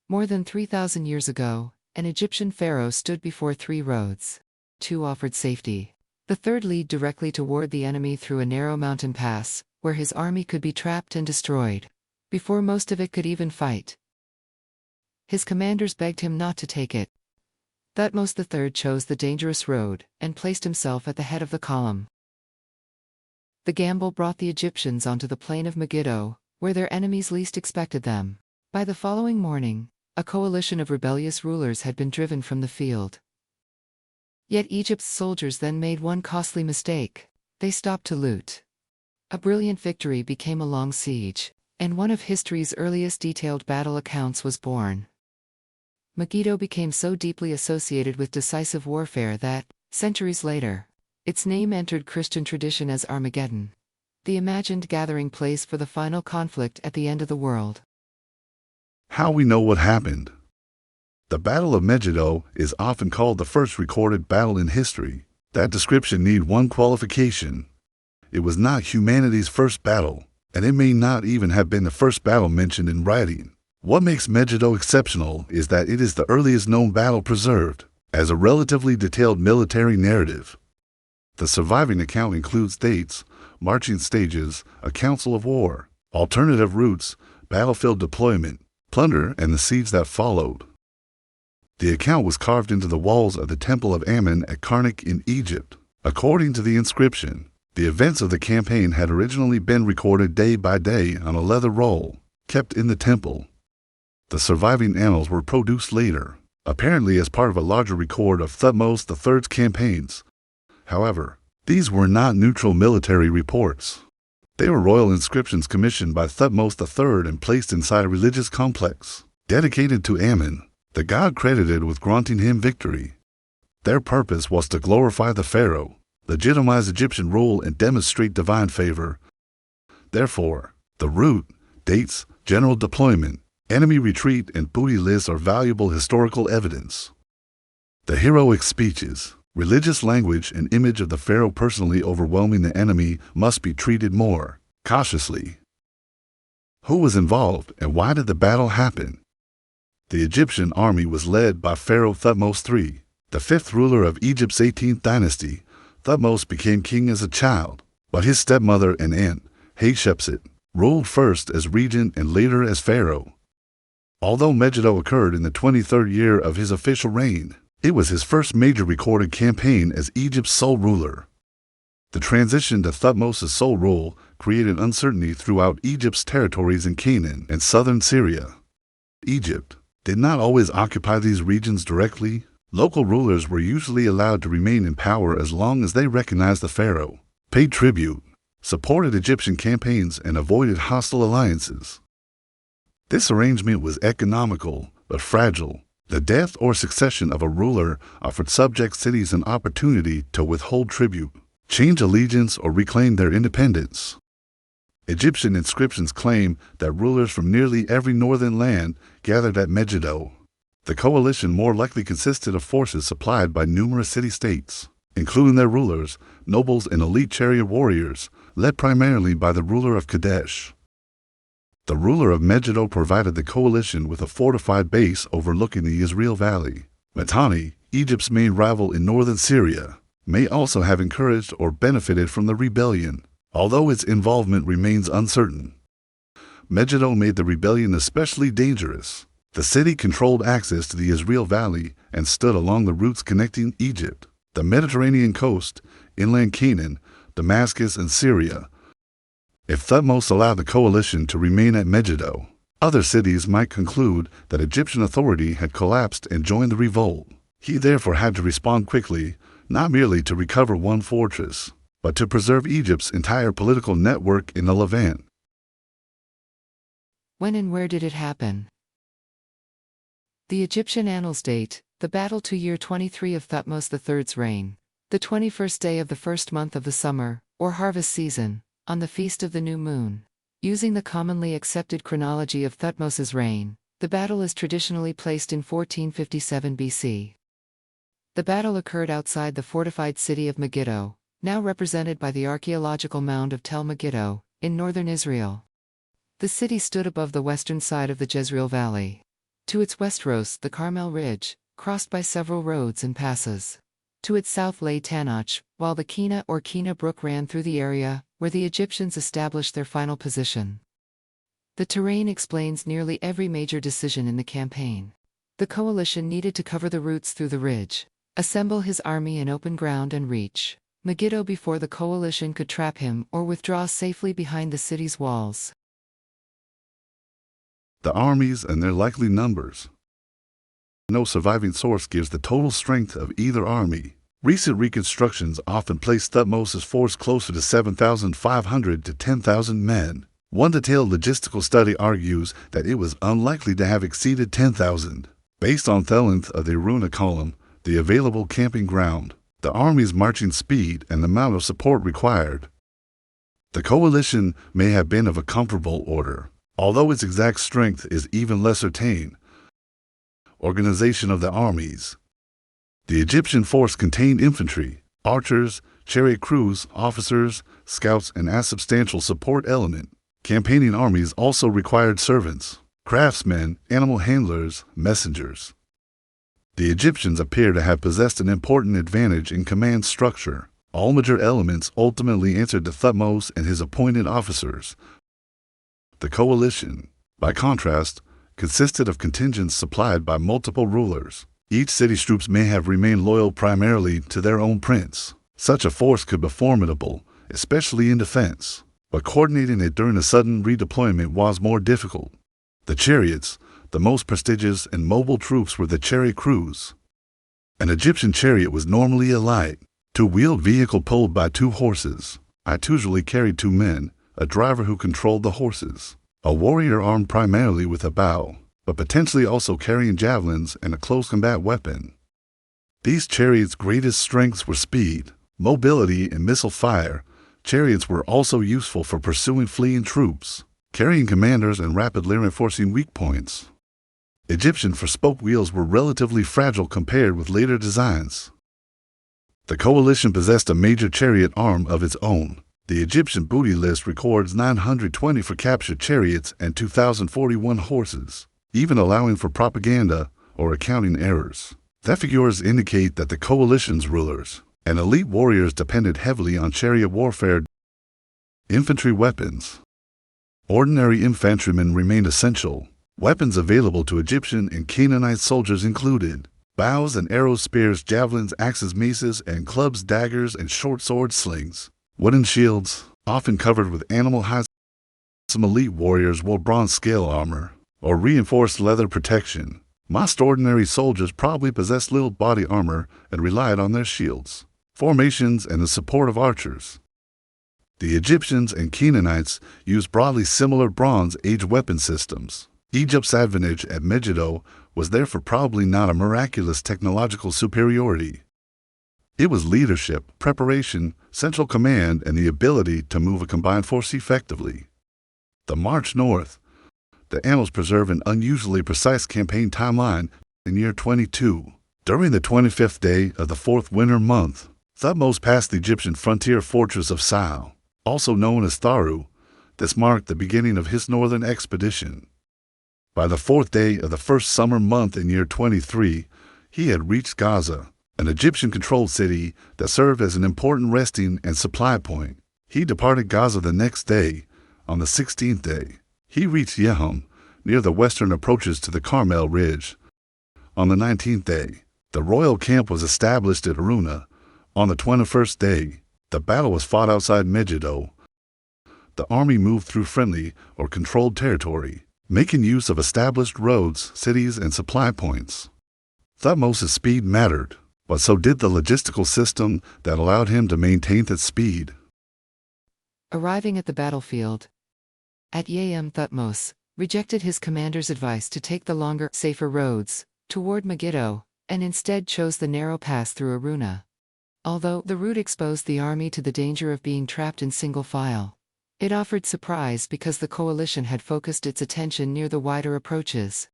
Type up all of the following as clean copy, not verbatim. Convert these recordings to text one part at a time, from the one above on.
More than 3,000 years ago, an Egyptian pharaoh stood before three roads. Two offered safety. The third led directly toward the enemy through a narrow mountain pass, where his army could be trapped and destroyed, before most of it could even fight. His commanders begged him not to take it. Thutmose III chose the dangerous road, and placed himself at the head of the column. The gamble brought the Egyptians onto the plain of Megiddo, where their enemies least expected them. By the following morning, a coalition of rebellious rulers had been driven from the field. Yet Egypt's soldiers then made one costly mistake: they stopped to loot. A brilliant victory became a long siege, and one of history's earliest detailed battle accounts was born. Megiddo became so deeply associated with decisive warfare that, centuries later, its name entered Christian tradition as Armageddon, the imagined gathering place for the final conflict at the end of the world. How we know what happened. The Battle of Megiddo is often called the first recorded battle in history. That description needs one qualification. It was not humanity's first battle, and it may not even have been the first battle mentioned in writing. What makes Megiddo exceptional is that it is the earliest known battle preserved, as a relatively detailed military narrative. The surviving account includes dates, marching stages, a council of war, alternative routes, battlefield deployment, plunder, and the siege that followed. The account was carved into the walls of the Temple of Ammon at Karnak in Egypt. According to the inscription, the events of the campaign had originally been recorded day by day on a leather roll, kept in the temple. The surviving annals were produced later, apparently as part of a larger record of Thutmose III's campaigns. However, these were not neutral military reports. They were royal inscriptions commissioned by Thutmose III and placed inside a religious complex, dedicated to Ammon, the god credited with granting him victory. Their purpose was to glorify the pharaoh, legitimize Egyptian rule, and demonstrate divine favor. Therefore, the route, dates, general deployment, enemy retreat, and booty lists are valuable historical evidence. The heroic speeches, religious language, and image of the pharaoh personally overwhelming the enemy must be treated more cautiously. Who was involved, and why did the battle happen? The Egyptian army was led by Pharaoh Thutmose III, the fifth ruler of Egypt's 18th dynasty. Thutmose became king as a child, but his stepmother and aunt, Hatshepsut, ruled first as regent and later as pharaoh. Although Megiddo occurred in the 23rd year of his official reign, it was his first major recorded campaign as Egypt's sole ruler. The transition to Thutmose's sole rule created uncertainty throughout Egypt's territories in Canaan and southern Syria. Egypt did not always occupy these regions directly. Local rulers were usually allowed to remain in power as long as they recognized the pharaoh, paid tribute, supported Egyptian campaigns, and avoided hostile alliances. This arrangement was economical but fragile. The death or succession of a ruler offered subject cities an opportunity to withhold tribute, change allegiance, or reclaim their independence. Egyptian inscriptions claim that rulers from nearly every northern land gathered at Megiddo. The coalition more likely consisted of forces supplied by numerous city-states, including their rulers, nobles, and elite chariot warriors, led primarily by the ruler of Kadesh. The ruler of Megiddo provided the coalition with a fortified base overlooking the Israel Valley. Mitanni, Egypt's main rival in northern Syria, may also have encouraged or benefited from the rebellion, although its involvement remains uncertain. Megiddo made the rebellion especially dangerous. The city controlled access to the Israel Valley and stood along the routes connecting Egypt, the Mediterranean coast, inland Canaan, Damascus, and Syria. If Thutmose allowed the coalition to remain at Megiddo, other cities might conclude that Egyptian authority had collapsed and joined the revolt. He therefore had to respond quickly, not merely to recover one fortress, but to preserve Egypt's entire political network in the Levant. When and where did it happen? The Egyptian annals date the battle to year 23 of Thutmose III's reign, the 21st day of the first month of the summer, or harvest season, on the feast of the new moon. Using the commonly accepted chronology of Thutmose's reign, the battle is traditionally placed in 1457 BC. The battle occurred outside the fortified city of Megiddo, now represented by the archaeological mound of Tel Megiddo, in northern Israel. The city stood above the western side of the Jezreel Valley. To its west rose the Carmel Ridge, crossed by several roads and passes. To its south lay Tanach, while the Qina Brook ran through the area, where the Egyptians established their final position. The terrain explains nearly every major decision in the campaign. The coalition needed to cover the routes through the ridge, assemble his army in open ground and reach Megiddo before the coalition could trap him or withdraw safely behind the city's walls. The armies and their likely numbers. No surviving source gives the total strength of either army. Recent reconstructions often place Thutmose's force closer to 7,500 to 10,000 men. One detailed logistical study argues that it was unlikely to have exceeded 10,000. Based on the length of the Aruna column, the available camping ground, the army's marching speed, and the amount of support required, the coalition may have been of a comparable order, although its exact strength is even less certain. Organization of the armies. The Egyptian force contained infantry, archers, chariot crews, officers, scouts, and a substantial support element. Campaigning armies also required servants, craftsmen, animal handlers, messengers. The Egyptians appear to have possessed an important advantage in command structure. All major elements ultimately answered to Thutmose and his appointed officers. The coalition, by contrast, consisted of contingents supplied by multiple rulers. Each city's troops may have remained loyal primarily to their own prince. Such a force could be formidable, especially in defense, but coordinating it during a sudden redeployment was more difficult. The chariots, the most prestigious and mobile troops, were the chariot crews. An Egyptian chariot was normally a light, two-wheeled vehicle pulled by two horses. It usually carried two men, a driver who controlled the horses, a warrior armed primarily with a bow, but potentially also carrying javelins and a close combat weapon. These chariots' greatest strengths were speed, mobility, and missile fire. Chariots were also useful for pursuing fleeing troops, carrying commanders, and rapidly reinforcing weak points. Egyptian four-spoke wheels were relatively fragile compared with later designs. The coalition possessed a major chariot arm of its own. The Egyptian booty list records 920 for captured chariots and 2,041 horses, even allowing for propaganda or accounting errors. The figures indicate that the coalition's rulers and elite warriors depended heavily on chariot warfare. Infantry weapons. Ordinary infantrymen remained essential. Weapons available to Egyptian and Canaanite soldiers included bows and arrows, spears, javelins, axes, maces, and clubs, daggers, and short sword slings. Wooden shields, often covered with animal hides. Some elite warriors wore bronze scale armor or reinforced leather protection. Most ordinary soldiers probably possessed little body armor and relied on their shields, formations, and the support of archers. The Egyptians and Canaanites used broadly similar Bronze Age weapon systems. Egypt's advantage at Megiddo was therefore probably not a miraculous technological superiority. It was leadership, preparation, central command, and the ability to move a combined force effectively. The march north. The annals preserve an unusually precise campaign timeline. In year 22, during the 25th day of the fourth winter month, Thutmose passed the Egyptian frontier fortress of Sao, also known as Tharu. This marked the beginning of his northern expedition. By the fourth day of the first summer month in year 23, he had reached Gaza, an Egyptian-controlled city that served as an important resting and supply point. He departed Gaza the next day. On the 16th day, he reached Yehem, near the western approaches to the Carmel Ridge. On the 19th day, the royal camp was established at Aruna. On the 21st day, the battle was fought outside Megiddo. The army moved through friendly or controlled territory, making use of established roads, cities, and supply points. Thutmose's speed mattered, but so did the logistical system that allowed him to maintain that speed. Arriving at the battlefield at Yehem, Thutmose rejected his commander's advice to take the longer, safer roads toward Megiddo, and instead chose the narrow pass through Aruna. Although the route exposed the army to the danger of being trapped in single file, it offered surprise because the coalition had focused its attention near the wider approaches.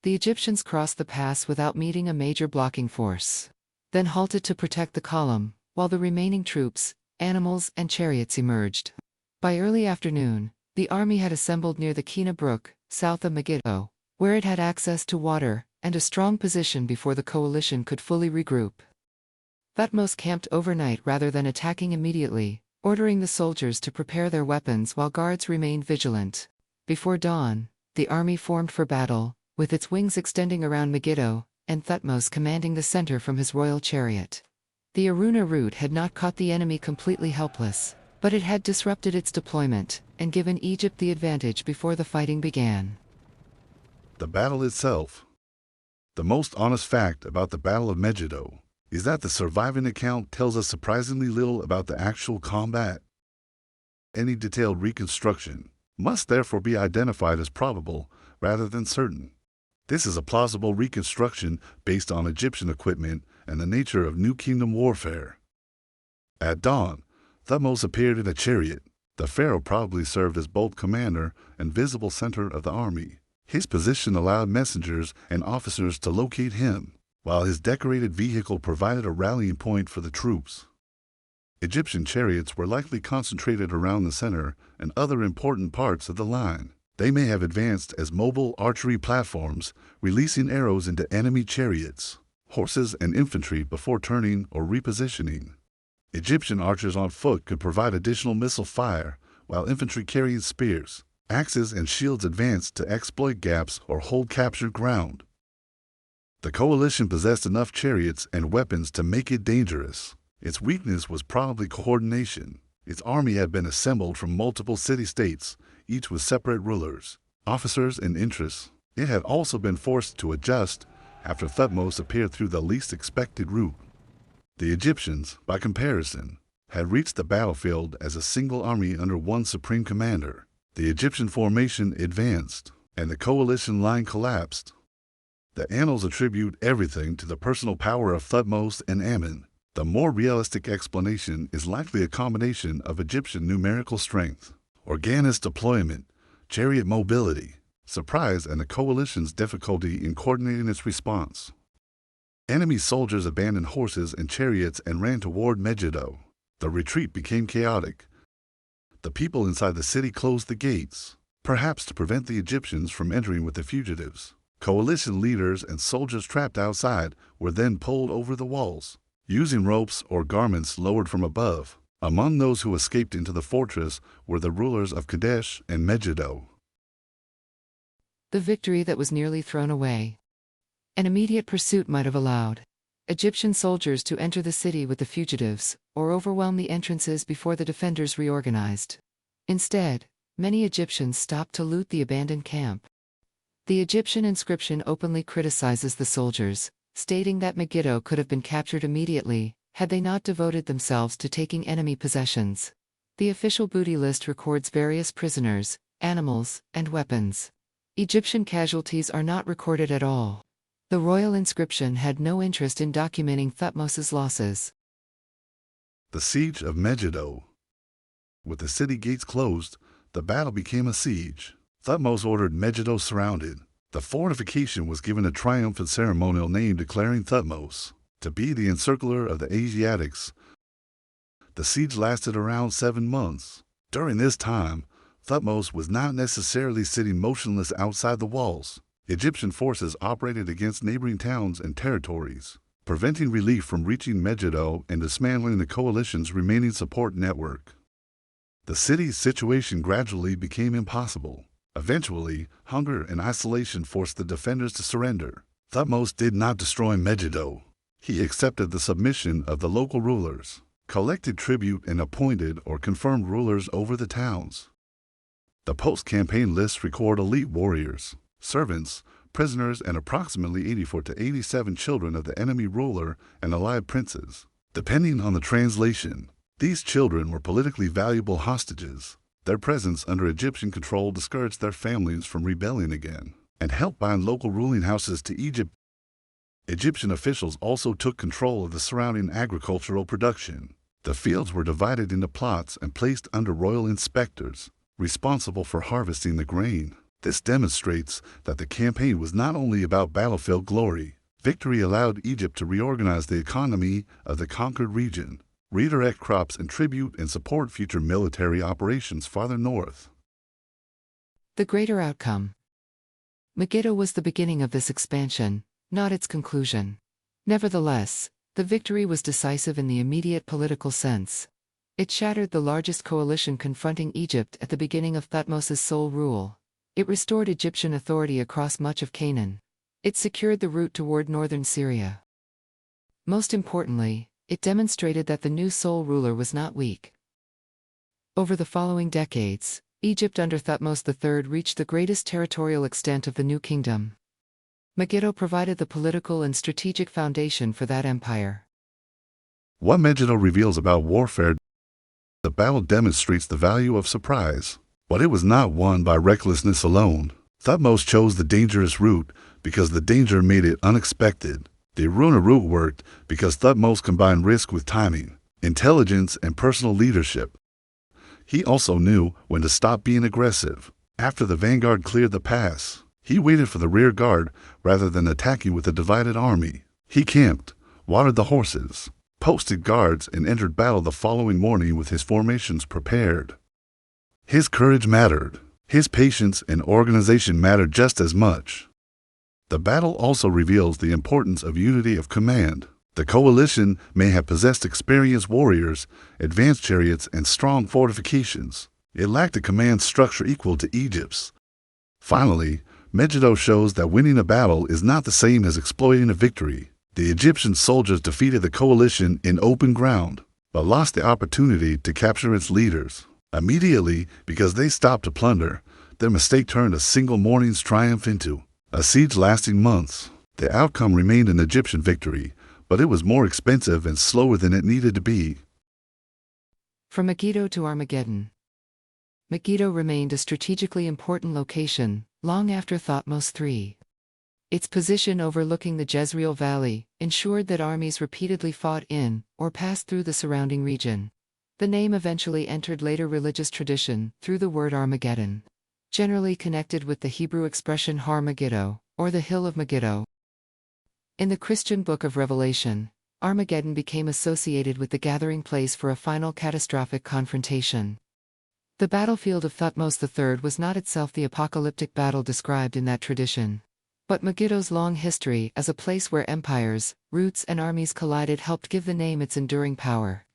The Egyptians crossed the pass without meeting a major blocking force, then halted to protect the column, while the remaining troops, animals, and chariots emerged. By early afternoon, the army had assembled near the Qina Brook, south of Megiddo. where it had access to water and a strong position before the coalition could fully regroup. Thutmose camped overnight rather than attacking immediately, ordering the soldiers to prepare their weapons while guards remained vigilant. Before dawn, the army formed for battle, with its wings extending around Megiddo, and Thutmose commanding the center from his royal chariot. The Aruna route had not caught the enemy completely helpless, but it had disrupted its deployment and given Egypt the advantage before the fighting began. The battle itself. The most honest fact about the Battle of Megiddo is that the surviving account tells us surprisingly little about the actual combat. Any detailed reconstruction must therefore be identified as probable rather than certain. This is a plausible reconstruction based on Egyptian equipment and the nature of New Kingdom warfare. At dawn, Thutmose appeared in a chariot. The pharaoh probably served as both commander and visible center of the army. His position allowed messengers and officers to locate him, while his decorated vehicle provided a rallying point for the troops. Egyptian chariots were likely concentrated around the center and other important parts of the line. They may have advanced as mobile archery platforms, releasing arrows into enemy chariots, horses, and infantry before turning or repositioning. Egyptian archers on foot could provide additional missile fire, while infantry carrying spears, axes, and shields advanced to exploit gaps or hold captured ground. The coalition possessed enough chariots and weapons to make it dangerous. Its weakness was probably coordination. Its army had been assembled from multiple city-states, each with separate rulers, officers, and interests. It had also been forced to adjust after Thutmose appeared through the least expected route. The Egyptians, by comparison, had reached the battlefield as a single army under one supreme commander. The Egyptian formation advanced, and the coalition line collapsed. The annals attribute everything to the personal power of Thutmose and Ammon. The more realistic explanation is likely a combination of Egyptian numerical strength, organist deployment, chariot mobility, surprise, and the coalition's difficulty in coordinating its response. Enemy soldiers abandoned horses and chariots and ran toward Megiddo. The retreat became chaotic. The people inside the city closed the gates, perhaps to prevent the Egyptians from entering with the fugitives. Coalition leaders and soldiers trapped outside were then pulled over the walls, using ropes or garments lowered from above. Among those who escaped into the fortress were the rulers of Kadesh and Megiddo. The victory that was nearly thrown away. An immediate pursuit might have allowed Egyptian soldiers to enter the city with the fugitives, or overwhelm the entrances before the defenders reorganized. Instead, many Egyptians stopped to loot the abandoned camp. The Egyptian inscription openly criticizes the soldiers, stating that Megiddo could have been captured immediately had they not devoted themselves to taking enemy possessions. The official booty list records various prisoners, animals, and weapons. Egyptian casualties are not recorded at all. The royal inscription had no interest in documenting Thutmose's losses. The Siege of Megiddo. With the city gates closed, the battle became a siege. Thutmose ordered Megiddo surrounded. The fortification was given a triumphant ceremonial name declaring Thutmose to be the encircler of the Asiatics. The siege lasted around 7 months. During this time, Thutmose was not necessarily sitting motionless outside the walls. Egyptian forces operated against neighboring towns and territories, preventing relief from reaching Megiddo and dismantling the coalition's remaining support network. The city's situation gradually became impossible. Eventually, hunger and isolation forced the defenders to surrender. Thutmose did not destroy Megiddo. He accepted the submission of the local rulers, collected tribute, and appointed or confirmed rulers over the towns. The post-campaign lists record elite warriors, servants, prisoners, and approximately 84 to 87 children of the enemy ruler and allied princes. Depending on the translation, these children were politically valuable hostages. Their presence under Egyptian control discouraged their families from rebelling again and helped bind local ruling houses to Egypt. Egyptian officials also took control of the surrounding agricultural production. The fields were divided into plots and placed under royal inspectors, responsible for harvesting the grain. This demonstrates that the campaign was not only about battlefield glory. Victory allowed Egypt to reorganize the economy of the conquered region, redirect crops and tribute, and support future military operations farther north. The greater outcome. Megiddo was the beginning of this expansion, not its conclusion. Nevertheless, the victory was decisive in the immediate political sense. It shattered the largest coalition confronting Egypt at the beginning of Thutmose's sole rule. It restored Egyptian authority across much of Canaan. It secured the route toward northern Syria. Most importantly, it demonstrated that the new sole ruler was not weak. Over the following decades, Egypt under Thutmose III reached the greatest territorial extent of the new kingdom. Megiddo provided the political and strategic foundation for that empire. What Megiddo reveals about warfare: the battle demonstrates the value of surprise, but it was not won by recklessness alone. Thutmose chose the dangerous route because the danger made it unexpected. The Aruna route worked because Thutmose combined risk with timing, intelligence, and personal leadership. He also knew when to stop being aggressive. After the vanguard cleared the pass, he waited for the rear guard rather than attacking with a divided army. He camped, watered the horses, posted guards, and entered battle the following morning with his formations prepared. His courage mattered. His patience and organization mattered just as much. The battle also reveals the importance of unity of command. The coalition may have possessed experienced warriors, advanced chariots, and strong fortifications. It lacked a command structure equal to Egypt's. Finally, Megiddo shows that winning a battle is not the same as exploiting a victory. The Egyptian soldiers defeated the coalition in open ground, but lost the opportunity to capture its leaders. Immediately, because they stopped to plunder, their mistake turned a single morning's triumph into a siege lasting months. The outcome remained an Egyptian victory, but it was more expensive and slower than it needed to be. From Megiddo to Armageddon. Megiddo remained a strategically important location long after Thutmose III. Its position overlooking the Jezreel Valley ensured that armies repeatedly fought in or passed through the surrounding region. The name eventually entered later religious tradition through the word Armageddon, generally connected with the Hebrew expression Har Megiddo, or the Hill of Megiddo. In the Christian book of Revelation, Armageddon became associated with the gathering place for a final catastrophic confrontation. The battlefield of Thutmose III was not itself the apocalyptic battle described in that tradition, but Megiddo's long history as a place where empires, routes, and armies collided helped give the name its enduring power.